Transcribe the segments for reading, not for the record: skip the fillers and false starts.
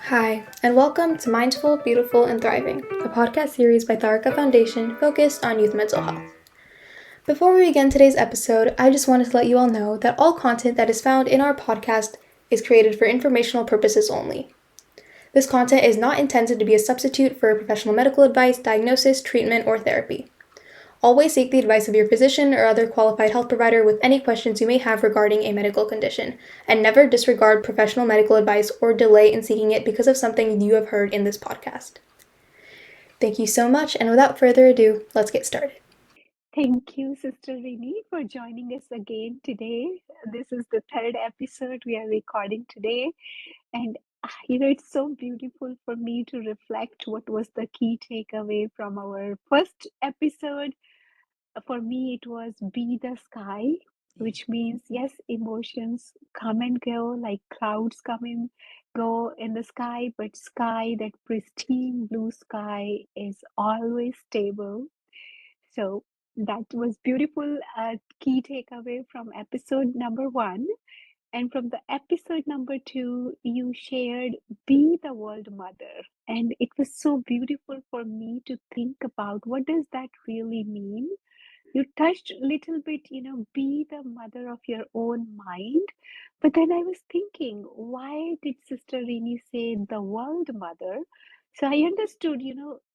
Hi, and welcome to Mindful, Beautiful, and Thriving, a podcast series by Tharaka Foundation focused on youth mental health. Before we begin today's episode, I just wanted to let you all know that all content that is found in our podcast is created for informational purposes only. This content is not intended to be a substitute for professional medical advice, diagnosis, treatment, or therapy. Always seek the advice of your physician or other qualified health provider with any questions you may have regarding a medical condition, and never disregard professional medical advice or delay in seeking it because of something you have heard in this podcast. Thank you so much, and without further ado, let's get started. Thank you, Sister Rini, for joining us again today. This is the third episode we are recording today. And it's so beautiful for me to reflect what was the key takeaway from our first episode. For me, it was be the sky, which means, yes, emotions come and go like clouds come and go in the sky, but sky, that pristine blue sky, is always stable. So that was beautiful. Key takeaway from episode number one. And from the episode number two, you shared be the world mother. And it was so beautiful for me to think about what does that really mean? You touched a little bit, be the mother of your own mind. But then I was thinking, why did Sister Rini say the world mother? So I understood,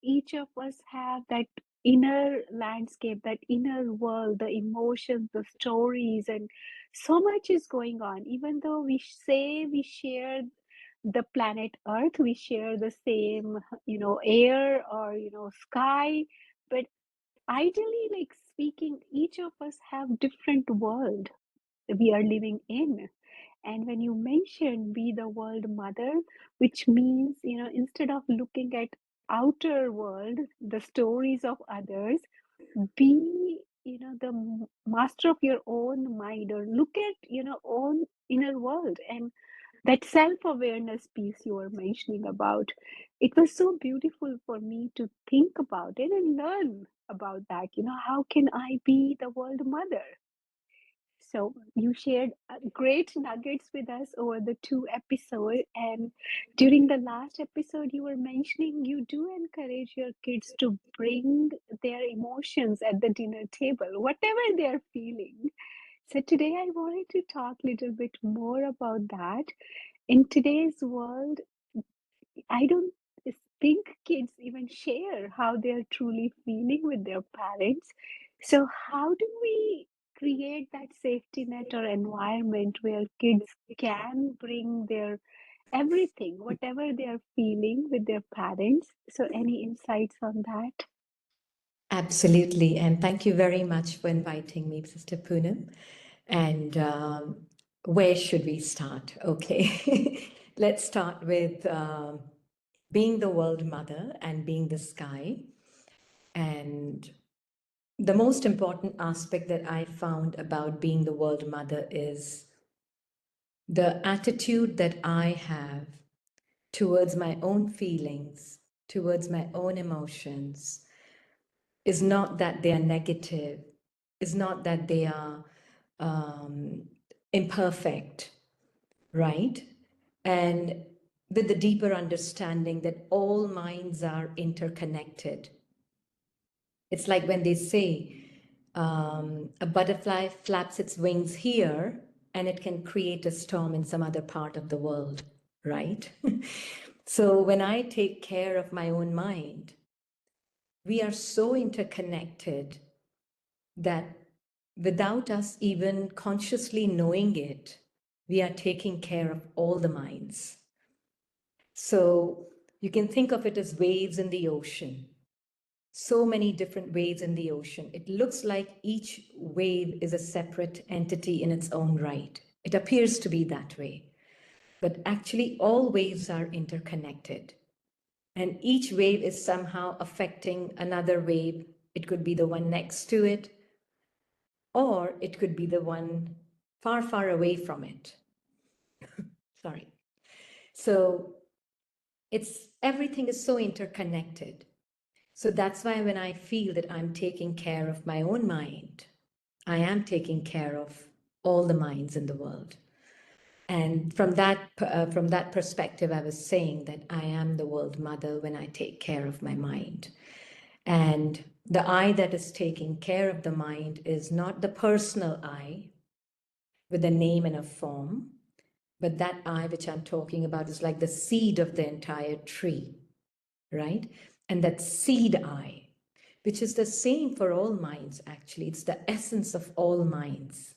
each of us have that inner landscape, that inner world, the emotions, the stories, and so much is going on. Even though we say we share the planet Earth, we share the same, air or, sky, but ideally, like speaking, each of us have different world we are living in. And when you mention be the world mother, which means, instead of looking at outer world, the stories of others, be, the master of your own mind, or look at, own inner world. And that self-awareness piece you were mentioning about, it was so beautiful for me to think about it and learn about that. How can I be the world mother? So you shared great nuggets with us over the two episodes. And during the last episode, you were mentioning you do encourage your kids to bring their emotions at the dinner table, whatever they're feeling. So today I wanted to talk a little bit more about that. In today's world, I don't think kids even share how they're truly feeling with their parents. So, how do we create that safety net or environment where kids can bring their everything, whatever they're feeling with their parents? So, any insights on that? Absolutely. And thank you very much for inviting me, Sister Punam. And where should we start? Okay. Let's start with being the world mother and being the sky. And the most important aspect that I found about being the world mother is the attitude that I have towards my own feelings, towards my own emotions, is not that they are negative, is not that they are um, imperfect, right? And with the deeper understanding that all minds are interconnected. It's like when they say a butterfly flaps its wings here and it can create a storm in some other part of the world, right? So when I take care of my own mind, we are so interconnected that without us even consciously knowing it, we are taking care of all the minds. So you can think of it as waves in the ocean. So many different waves in the ocean. It looks like each wave is a separate entity in its own right. It appears to be that way. But actually, all waves are interconnected. And each wave is somehow affecting another wave. It could be the one next to it, or it could be the one far, far away from it. Sorry. So it's everything is so interconnected. So that's why when I feel that I'm taking care of my own mind, I am taking care of all the minds in the world. And from that perspective, I was saying that I am the world mother when I take care of my mind. And the I that is taking care of the mind is not the personal I with a name and a form, but that I which I'm talking about is like the seed of the entire tree, right? And that seed I, which is the same for all minds, actually, it's the essence of all minds.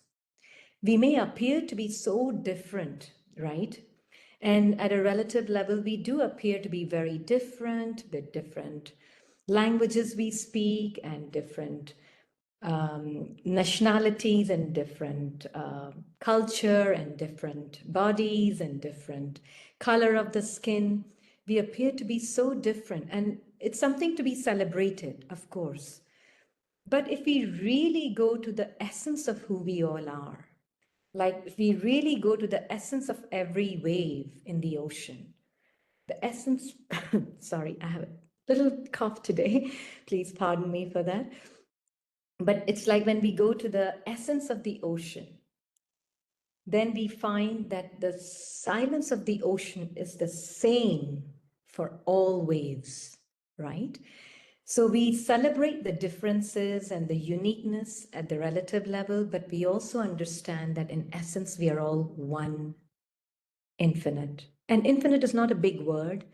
We may appear to be so different, right? And at a relative level, we do appear to be very different with different languages we speak and different nationalities and different culture and different bodies and different color of the skin. We appear to be so different, and it's something to be celebrated, of course. But if we really go to the essence of who we all are, like if we really go to the essence of every wave in the ocean, the essence, sorry, I have a little cough today. Please pardon me for that. But it's like when we go to the essence of the ocean, then we find that the silence of the ocean is the same for all waves, right? So we celebrate the differences and the uniqueness at the relative level, but we also understand that in essence, we are all one infinite. And infinite is not a big word.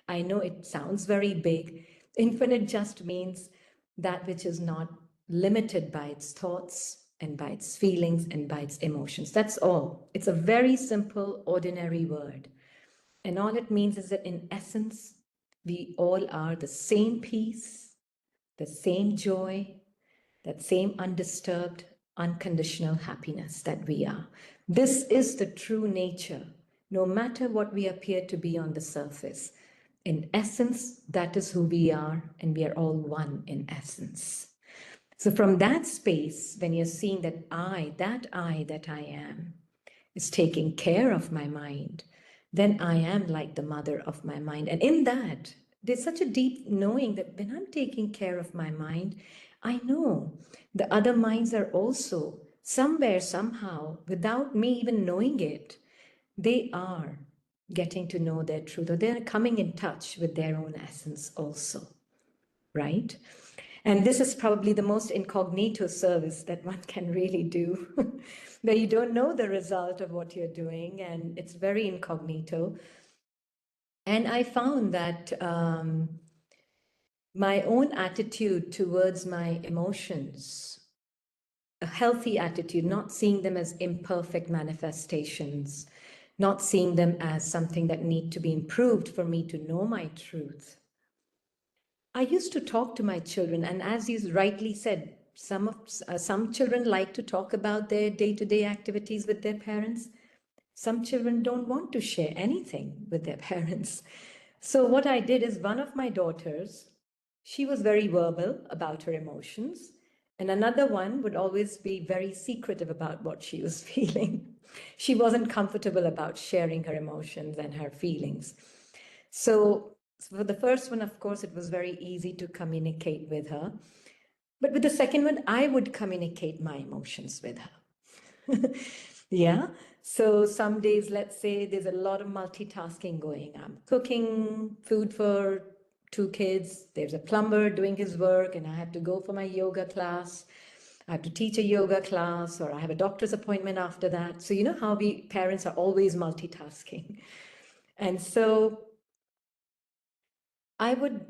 I know it sounds very big. Infinite just means that which is not limited by its thoughts and by its feelings and by its emotions. That's all. It's a very simple, ordinary word. And all it means is that in essence, we all are the same peace, the same joy, that same undisturbed, unconditional happiness that we are. This is the true nature, no matter what we appear to be on the surface. In essence, that is who we are, and we are all one in essence. So, from that space, when you're seeing that I that I am, is taking care of my mind, then I am like the mother of my mind. And in that, there's such a deep knowing that when I'm taking care of my mind, I know the other minds are also somewhere, somehow, without me even knowing it, they are getting to know their truth, or they're coming in touch with their own essence also, right? And this is probably the most incognito service that one can really do, where you don't know the result of what you're doing, and it's very incognito. And I found that my own attitude towards my emotions, a healthy attitude, not seeing them as imperfect manifestations, not seeing them as something that need to be improved for me to know my truth. I used to talk to my children, and as you rightly said, some children like to talk about their day-to-day activities with their parents. Some children don't want to share anything with their parents. So what I did is one of my daughters, she was very verbal about her emotions, and another one would always be very secretive about what she was feeling. She wasn't comfortable about sharing her emotions and her feelings. So for the first one, of course, it was very easy to communicate with her. But with the second one, I would communicate my emotions with her. Yeah. So some days, let's say there's a lot of multitasking going. I'm cooking food for two kids. There's a plumber doing his work, and I have to go for my yoga class. I have to teach a yoga class, or I have a doctor's appointment after that. So you know how we parents are always multitasking. And so I would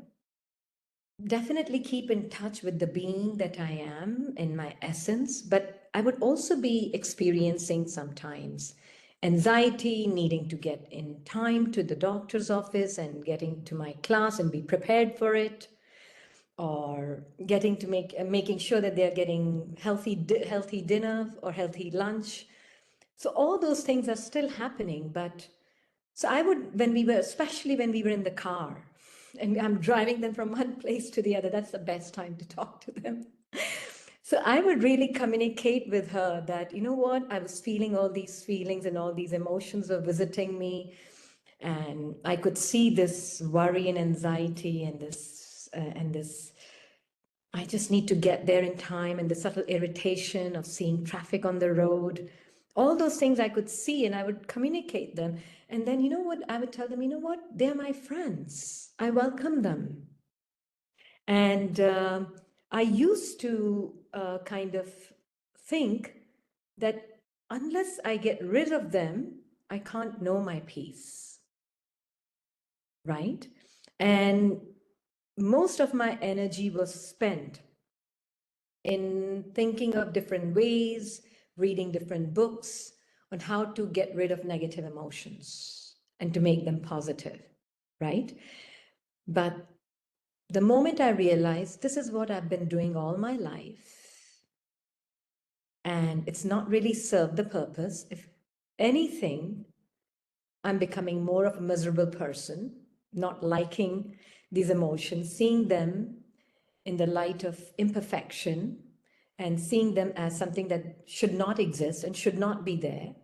definitely keep in touch with the being that I am in my essence, but I would also be experiencing sometimes anxiety, needing to get in time to the doctor's office and getting to my class and be prepared for it, or getting to making sure that they're getting healthy dinner or healthy lunch. So all those things are still happening, but so I would, especially when we were in the car and I'm driving them from one place to the other, that's the best time to talk to them. So I would really communicate with her that, you know what, I was feeling all these feelings and all these emotions were visiting me. And I could see this worry and anxiety and this I just need to get there in time, and the subtle irritation of seeing traffic on the road, All those things I could see, and I would communicate them. And then, you know what? I would tell them, you know what? They're my friends. I welcome them. And I used to kind of think that unless I get rid of them, I can't know my peace. Right? And most of my energy was spent in thinking of different ways, reading different books on how to get rid of negative emotions and to make them positive, right? But the moment I realized this is what I've been doing all my life, and it's not really served the purpose. If anything, I'm becoming more of a miserable person, not liking these emotions, seeing them in the light of imperfection and seeing them as something that should not exist and should not be there.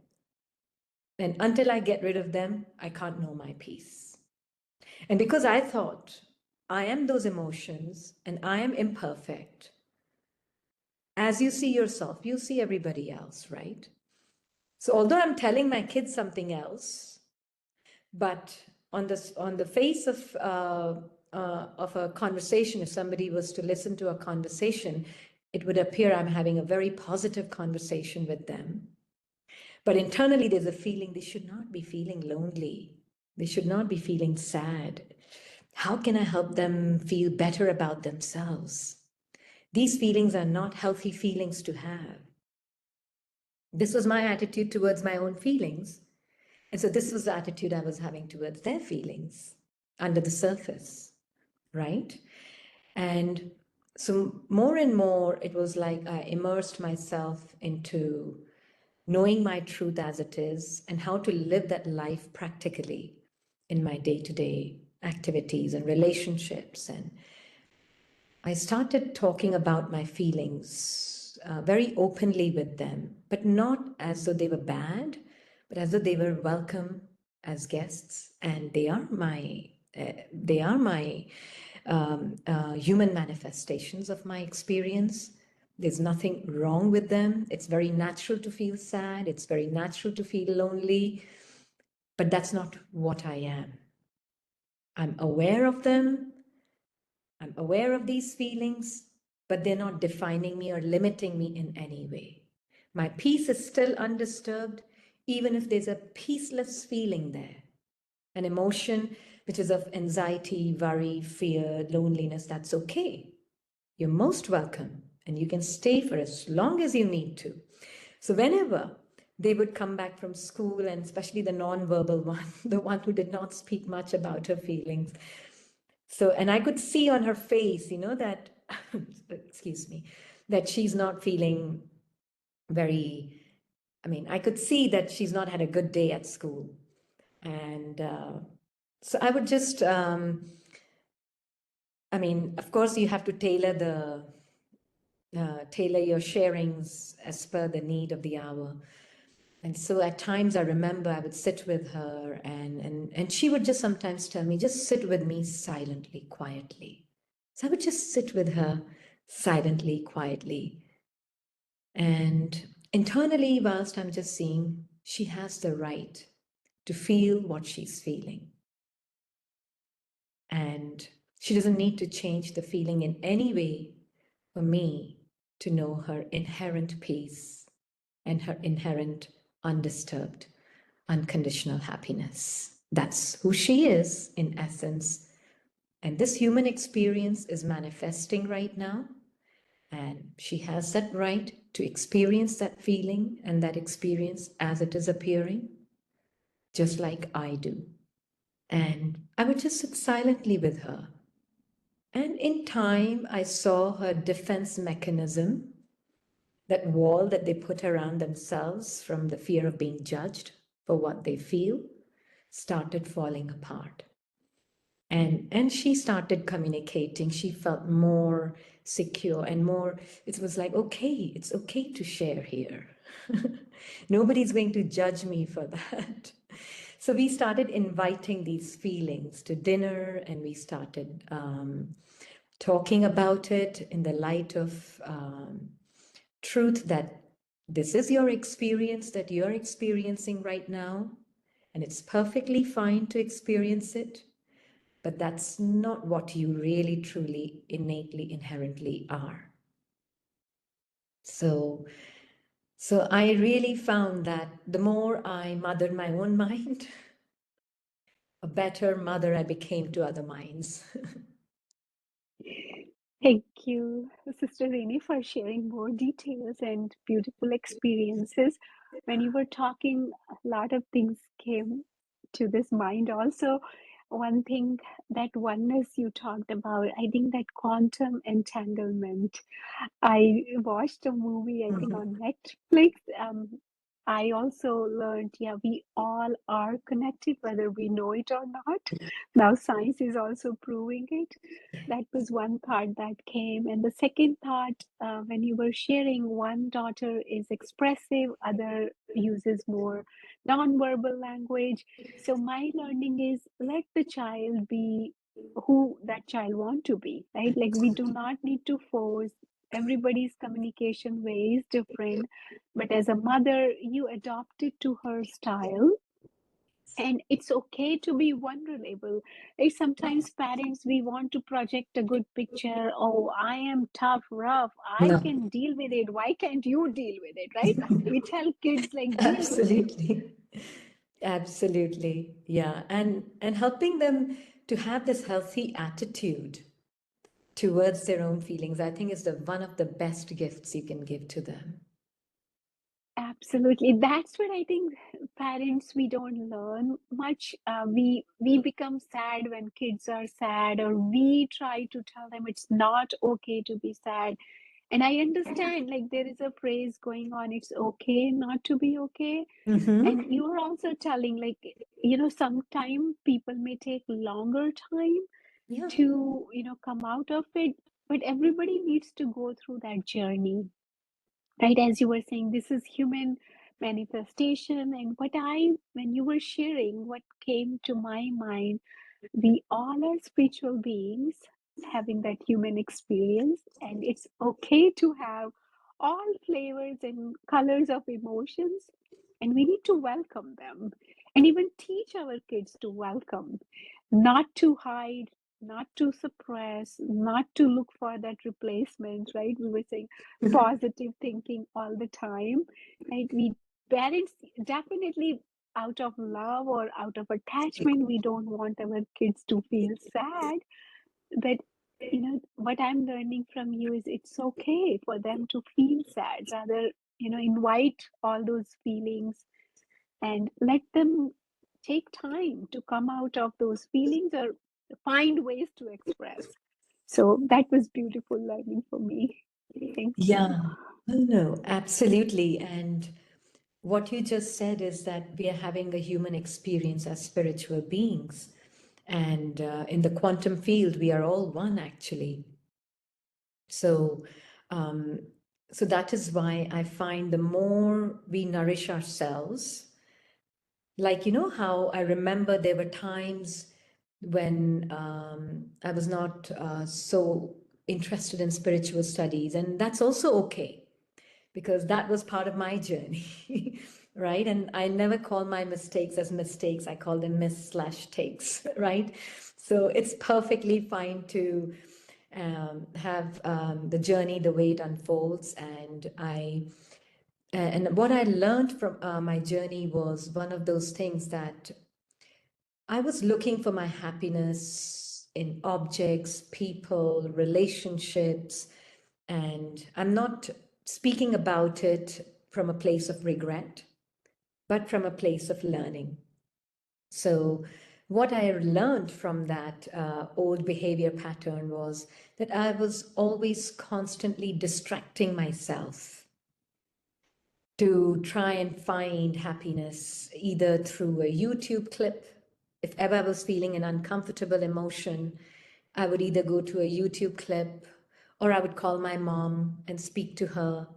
And until I get rid of them, I can't know my peace. And because I thought I am those emotions and I am imperfect, as you see yourself, you see everybody else, right? So although I'm telling my kids something else, but on the face of a conversation, if somebody was to listen to a conversation, it would appear I'm having a very positive conversation with them. But internally, there's a feeling they should not be feeling lonely. They should not be feeling sad. How can I help them feel better about themselves? These feelings are not healthy feelings to have. This was my attitude towards my own feelings. And so this was the attitude I was having towards their feelings under the surface, right? And so more and more, it was like I immersed myself into knowing my truth as it is and how to live that life practically in my day-to-day activities and relationships. And I started talking about my feelings very openly with them, but not as though they were bad, but as though they were welcome as guests, and they are my human manifestations of my experience. There's nothing wrong with them. It's very natural to feel sad. It's very natural to feel lonely, but that's not what I am. I'm aware of them. I'm aware of these feelings, but they're not defining me or limiting me in any way. My peace is still undisturbed, even if there's a peaceless feeling there, an emotion which is of anxiety, worry, fear, loneliness. That's okay. You're most welcome, and you can stay for as long as you need to. So whenever they would come back from school, and especially the non-verbal one, the one who did not speak much about her feelings, so, and I could see on her face, that, excuse me, that she's not feeling very, I could see that she's not had a good day at school. And so I would just, of course, you have to tailor your sharings as per the need of the hour. And so at times I remember I would sit with her and she would just sometimes tell me, just sit with me silently, quietly. So I would just sit with her silently, quietly. And internally, whilst I'm just seeing, she has the right to feel what she's feeling. And she doesn't need to change the feeling in any way for me to know her inherent peace and her inherent undisturbed, unconditional happiness. That's who she is in essence. And this human experience is manifesting right now. And she has that right to experience that feeling and that experience as it is appearing, just like I do. And I would just sit silently with her. And in time, I saw her defense mechanism, that wall that they put around themselves from the fear of being judged for what they feel, started falling apart. And she started communicating. She felt more secure and more, it was like, okay, it's okay to share here. Nobody's going to judge me for that. So we started inviting these feelings to dinner, and we started talking about it in the light of truth that This is your experience that you're experiencing right now, and it's perfectly fine to experience it, but that's not what you really, truly, innately, inherently are. So, so I really found that the more I mothered my own mind, a better mother I became to other minds. Thank you, Sister Rini, for sharing more details and beautiful experiences. When you were talking, a lot of things came to this mind. Also, one thing, that oneness you talked about, I think that quantum entanglement. I watched a movie, I think Mhm. on Netflix. I also learned, yeah, we all are connected, whether we know it or not. Now, science is also proving it. That was one thought that came. And the second thought, when you were sharing, one daughter is expressive, other uses more nonverbal language. So my learning is, let the child be who that child want to be, right? Like, we do not need to force. Everybody's communication way is different, but as a mother, you adopt it to her style, and it's okay to be vulnerable. Like, sometimes parents, we want to project a good picture. Oh, I am tough, rough, I No, can deal with it, why can't you deal with it, right? We tell kids, like, deal with it. absolutely. Absolutely. Yeah. And helping them to have this healthy attitude towards their own feelings, I think is the one of the best gifts you can give to them. Absolutely. That's what I think, parents, we don't learn much. We become sad when kids are sad, or we try to tell them it's not okay to be sad. And I understand, like, there is a phrase going on, it's okay not to be okay. And Mm-hmm. you are also telling, like, sometime people may take longer time Yeah. to, come out of it, but everybody needs to go through that journey. Right, as you were saying, this is human manifestation. And when you were sharing, what came to my mind, we all are spiritual beings having that human experience, and it's okay to have all flavors and colors of emotions, and we need to welcome them, and even teach our kids to welcome, not to hide, not to suppress, not to look for that replacement, right? We were saying positive thinking all the time, right? We parents definitely, out of love or out of attachment, we don't want our kids to feel sad. But what I'm learning from you is, it's okay for them to feel sad. Rather, invite all those feelings and let them take time to come out of those feelings, or find ways to express. So that was beautiful learning for me. Thank you. Yeah. No, no, absolutely. And what you just said is that we are having a human experience as spiritual beings. And in the quantum field, we are all one, actually. So, um, so that is why I find the more we nourish ourselves, like, how I remember there were times when I was not so interested in spiritual studies, and that's also okay because that was part of my journey, right? And I never call my mistakes as mistakes, I call them miss/takes, right? So it's perfectly fine to have the journey the way it unfolds. And what I learned from my journey was one of those things that I was looking for my happiness in objects, people, relationships, and I'm not speaking about it from a place of regret, but from a place of learning. So, what I learned from that old behavior pattern was that I was always constantly distracting myself to try and find happiness either through a YouTube clip. If ever I was feeling an uncomfortable emotion, I would either go to a YouTube clip or I would call my mom and speak to her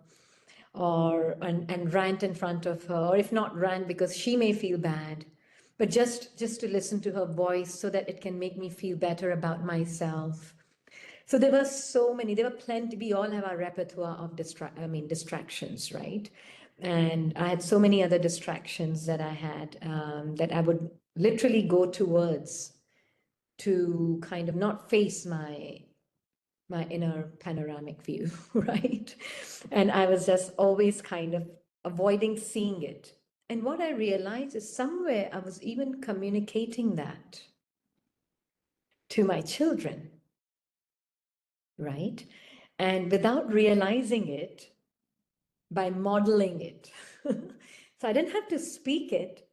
and rant in front of her, or if not rant because she may feel bad, but just to listen to her voice so that it can make me feel better about myself. So there were so many, there were plenty. We all have our repertoire of distractions, right? And I had so many other distractions that I had, that I would literally go towards to kind of not face my inner panoramic view, right? And I was just always kind of avoiding seeing it. And what I realized is somewhere I was even communicating that to my children, right? And without realizing it, by modeling it. So I didn't have to speak it,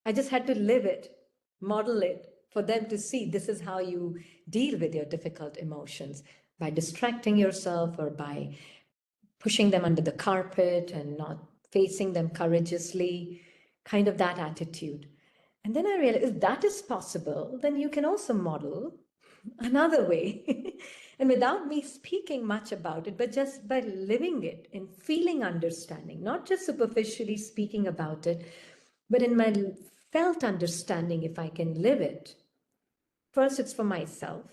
I just had to live it, model it for them to see this is how you deal with your difficult emotions, by distracting yourself or by pushing them under the carpet and not facing them courageously, kind of that attitude. And then I realized if that is possible, then you can also model another way. And without me speaking much about it, but just by living it and feeling understanding, not just superficially speaking about it, but in my felt understanding, if I can live it, first it's for myself.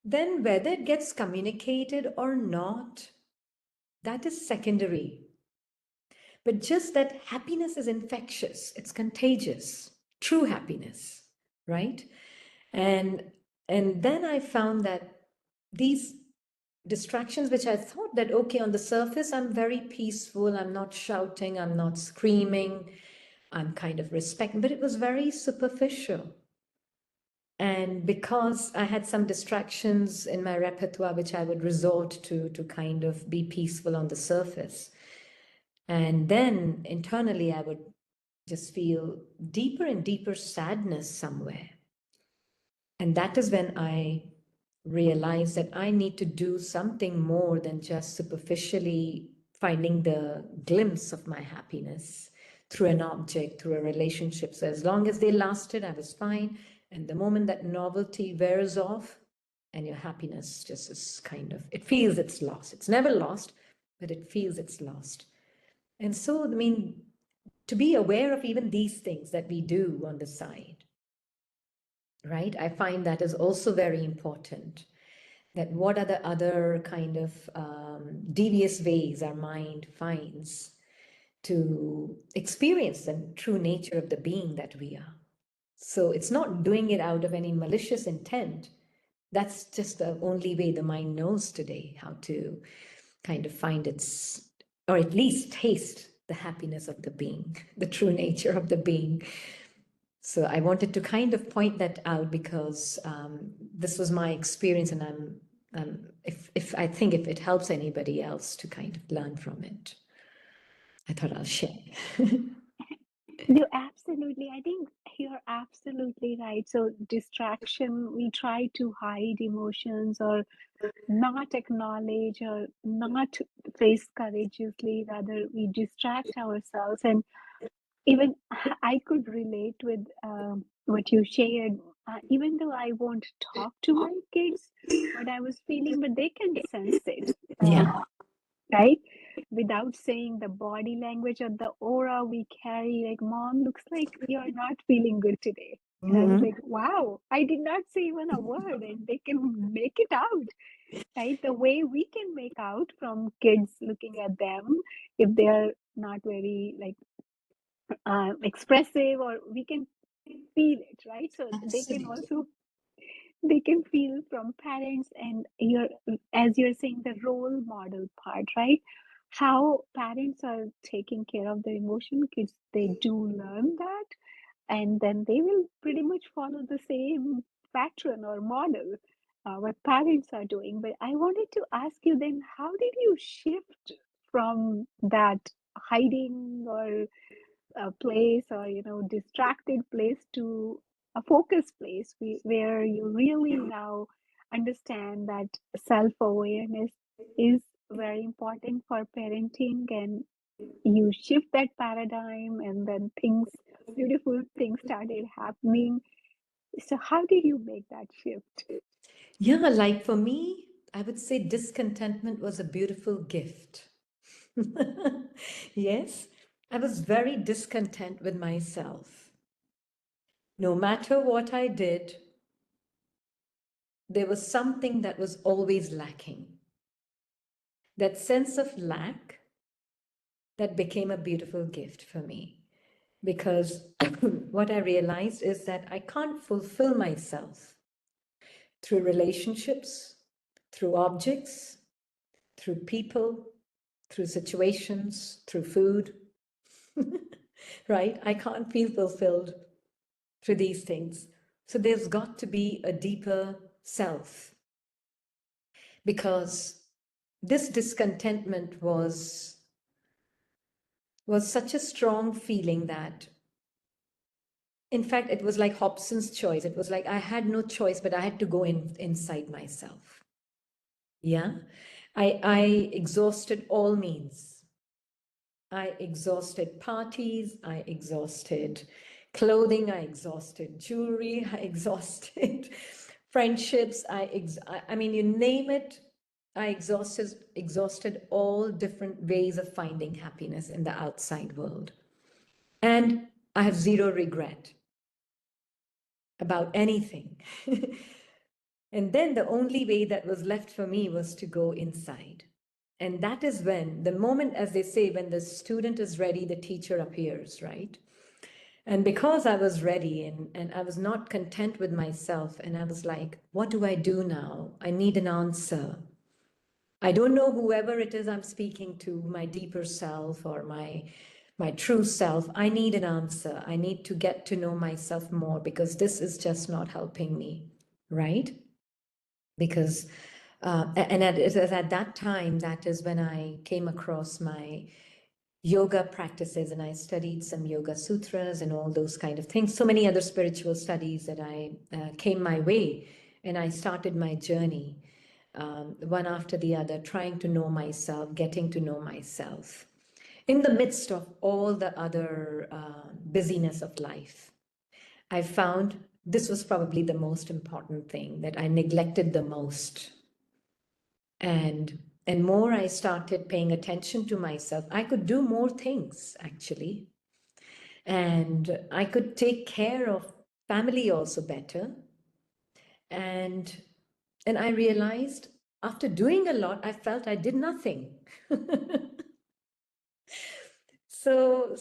Then whether it gets communicated or not, that is secondary. But just that happiness is infectious, it's contagious, true happiness, right? And and then I found that these distractions, which I thought that okay, on the surface I'm very peaceful, I'm not shouting, I'm not screaming, I'm kind of respecting, but it was very superficial. And because I had some distractions in my repertoire which I would resort to kind of be peaceful on the surface, and then internally I would just feel deeper and deeper sadness somewhere. And that is when I realized that I need to do something more than just superficially finding the glimpse of my happiness through an object, through a relationship. So as long as they lasted, I was fine. And the moment that novelty wears off, and your happiness just is kind of, it feels it's lost. It's never lost, but it feels it's lost. And so, I mean, to be aware of even these things that we do on the side, right? I find that is also very important. That what are the other kind of devious ways our mind finds to experience the true nature of the being that we are. So it's not doing it out of any malicious intent. That's just the only way the mind knows today how to kind of find its, or at least taste the happiness of the being, the true nature of the being. So I wanted to kind of point that out because this was my experience, and if I think if it helps anybody else to kind of learn from it, I thought I'll share. No, absolutely. I think you're absolutely right. So, distraction, we try to hide emotions or not acknowledge or not face courageously. Rather, we distract ourselves. And even I could relate with what you shared. Even though I won't talk to my kids what I was feeling, but they can sense it. Yeah. Right? Without saying, the body language or the aura we carry, like, mom, looks like you're not feeling good today. And I was Mm-hmm. like, wow, I did not say even a word, and they can make it out, right? The way we can make out from kids looking at them, if they're not very like expressive, or we can feel it, right? So they can Absolutely. also they can feel from parents. And you're, as you're saying, the role model part, right? How parents are taking care of their emotion, kids, they do learn that, and then they will pretty much follow the same pattern or model what parents are doing. But I wanted to ask you then, how did you shift from that hiding or a place, or distracted place, to a focused place, where you really now understand that self-awareness is very important for parenting, and you shift that paradigm, and then beautiful things started happening. So how did you make that shift? Yeah, like for me, I would say discontentment was a beautiful gift. Yes, I was very discontent with myself. No matter what I did, there was something that was always lacking. That sense of lack that became a beautiful gift for me because what I realized is that I can't fulfill myself through relationships, through objects, through people, through situations, through food, right? I can't feel fulfilled through these things. So there's got to be a deeper self because this discontentment was such a strong feeling that in fact it was like Hobson's choice. It was like I had no choice, but I had to go inside myself. Yeah. I exhausted all means. I exhausted parties, I exhausted clothing, I exhausted jewelry, I exhausted friendships, I mean, you name it, I exhausted all different ways of finding happiness in the outside world. And I have zero regret about anything. And then the only way that was left for me was to go inside. And that is when, the moment, as they say, when the student is ready, the teacher appears, right? And because I was ready and I was not content with myself, and I was like, what do I do now? I need an answer. I don't know whoever it is I'm speaking to, my deeper self or my true self. I need an answer. I need to get to know myself more because this is just not helping me, right? Because and it is at that time, that is when I came across my yoga practices and I studied some yoga sutras and all those kind of things. So many other spiritual studies that I came my way, and I started my journey one after the other, trying to know myself, getting to know myself in the midst of all the other busyness of life. I found this was probably the most important thing that I neglected the most. And more I started paying attention to myself, I could do more things actually. And I could take care of family also better. And I realized after doing a lot, I felt I did nothing. So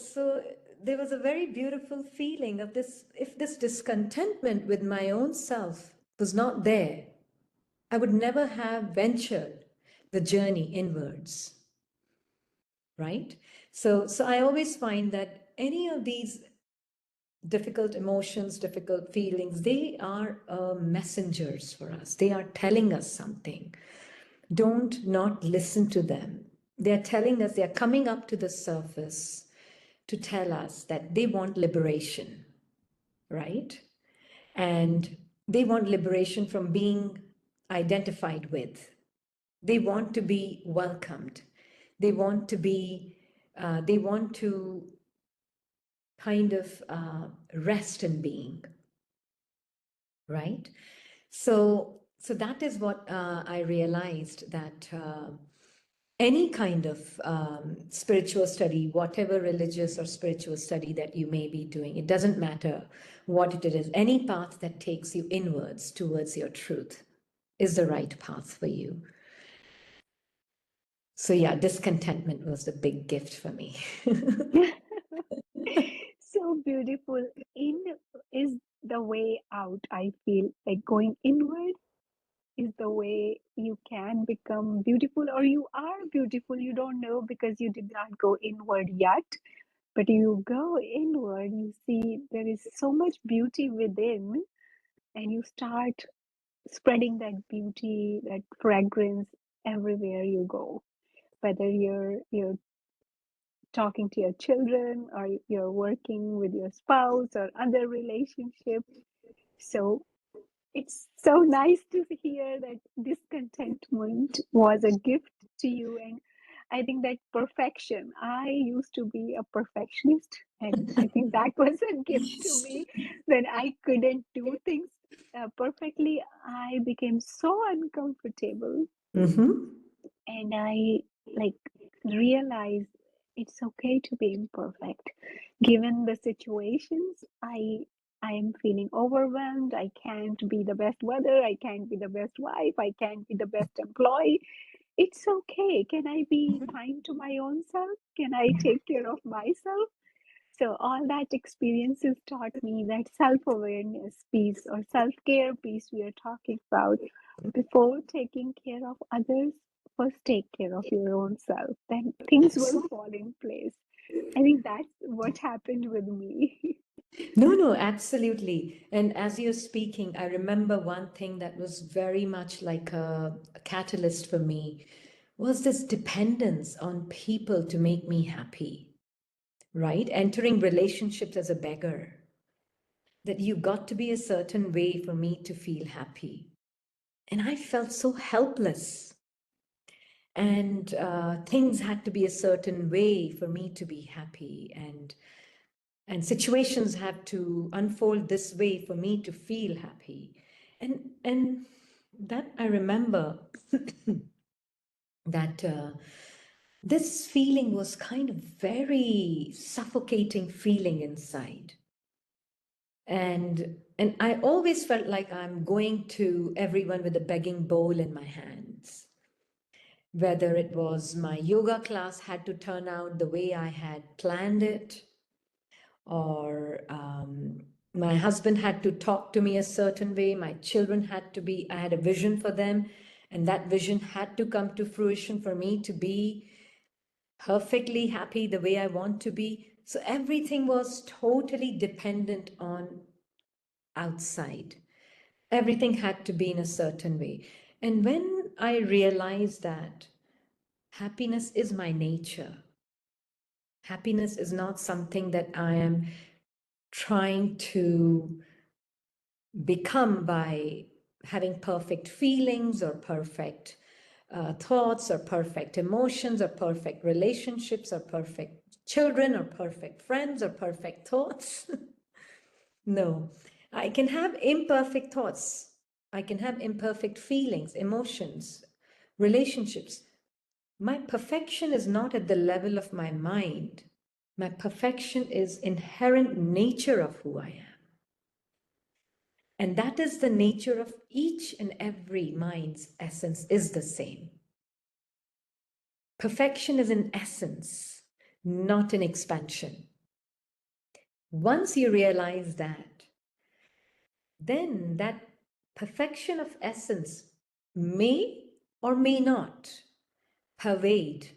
there was a very beautiful feeling of this. If this discontentment with my own self was not there, I would never have ventured the journey inwards, right? So I always find that any of these difficult emotions, difficult feelings, they are messengers for us. They are telling us something. Don't not listen to them. They're telling us, they're coming up to the surface to tell us that they want liberation, right? And they want liberation from being identified with. They want to be welcomed. They want to be, they want to kind of rest in being, right? So that is what I realized, that any kind of spiritual study, whatever religious or spiritual study that you may be doing, it doesn't matter what it is, any path that takes you inwards towards your truth is the right path for you. So yeah, discontentment was the big gift for me. So beautiful. In is the way out, I feel like going inward is the way you can become beautiful, or you are beautiful. You don't know because you did not go inward yet. But you go inward, you see there is so much beauty within, and you start spreading that beauty, that fragrance everywhere you go. Whether you're talking to your children or you're working with your spouse or other relationship. So it's so nice to hear that discontentment was a gift to you. And I think that perfection, I used to be a perfectionist, and I think that was a gift to me. When I couldn't do things perfectly, I became so uncomfortable. Mm-hmm. And I like realized it's okay to be imperfect. Given the situations, I I am feeling overwhelmed. I can't be the best mother. I can't be the best wife. I can't be the best employee. It's okay. Can I be kind to my own self? Can I take care of myself? So all that experiences taught me that self-awareness piece or self-care piece we are talking about. Before taking care of others, first take care of your own self. Then things will fall in place. I think that's what happened with me. No, no, absolutely. And as you're speaking, I remember one thing that was very much like a catalyst for me was this dependence on people to make me happy, right? Entering relationships as a beggar, that you got to be a certain way for me to feel happy. And I felt so helpless. And things had to be a certain way for me to be happy. And situations have to unfold this way for me to feel happy. And that I remember that this feeling was kind of very suffocating feeling inside. And I always felt like I'm going to everyone with a begging bowl in my hands. Whether it was my yoga class had to turn out the way I had planned it, or my husband had to talk to me a certain way, my children had to be, I had a vision for them, and that vision had to come to fruition for me to be perfectly happy the way I want to be. So everything was totally dependent on outside. Everything had to be in a certain way. And when I realized that happiness is my nature, happiness is not something that I am trying to become by having perfect feelings or perfect thoughts or perfect emotions or perfect relationships or perfect children or perfect friends or perfect thoughts. No, I can have imperfect thoughts. I can have imperfect feelings, emotions, relationships. My perfection is not at the level of my mind. My perfection is inherent nature of who I am. And that is the nature of each and every mind's essence is the same. Perfection is an essence, not an expansion. Once you realize that, then that perfection of essence may or may not pervade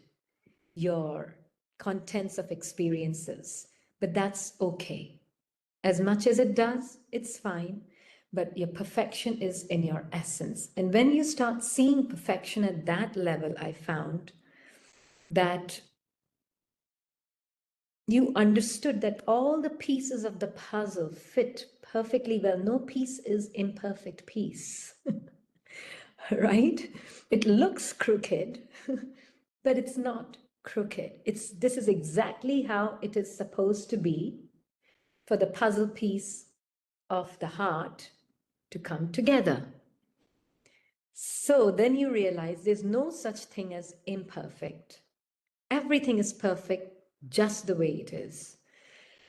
your contents of experiences, but that's okay. As much as it does, it's fine, but your perfection is in your essence. And when you start seeing perfection at that level, I found that you understood that all the pieces of the puzzle fit perfectly well. No piece is imperfect piece, right? It looks crooked, but it's not crooked. This is exactly how it is supposed to be for the puzzle piece of the heart to come together. So then you realize there's no such thing as imperfect. Everything is perfect just the way it is.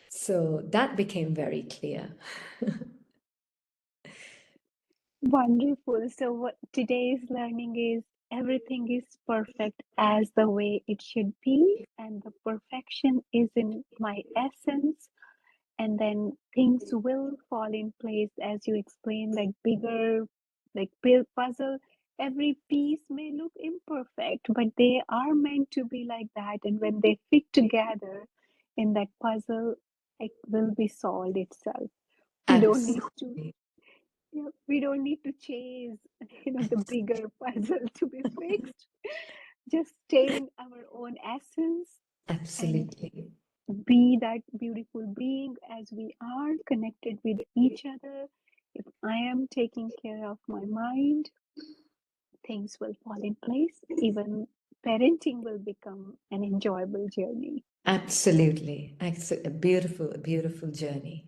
So that became very clear. Wonderful. So what today's learning is everything is perfect as the way it should be, and the perfection is in my essence, and then things will fall in place as you explained, like bigger, like big puzzle. Every piece may look imperfect, but they are meant to be like that, and when they fit together in that puzzle, it will be solved itself. We don't need to Absolutely. Yeah, we don't need to chase, the bigger puzzle to be fixed. Just stay in our own essence and Absolutely. be that beautiful being as we are connected with each other. If I am taking care of my mind, things will fall in place. Even parenting will become an enjoyable journey. Absolutely. A beautiful, beautiful journey.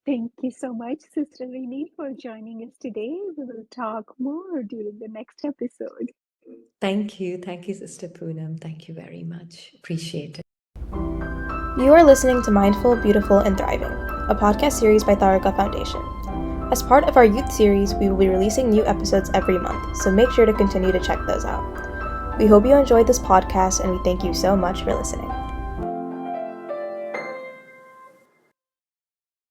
Thank you so much, Sister Rini, for joining us today. We will talk more during the next episode. Thank you. Thank you, Sister Poonam. Thank you very much. Appreciate it. You are listening to Mindful, Beautiful, and Thriving, a podcast series by Tharaka Foundation. As part of our youth series, we will be releasing new episodes every month, so make sure to continue to check those out. We hope you enjoyed this podcast, and we thank you so much for listening.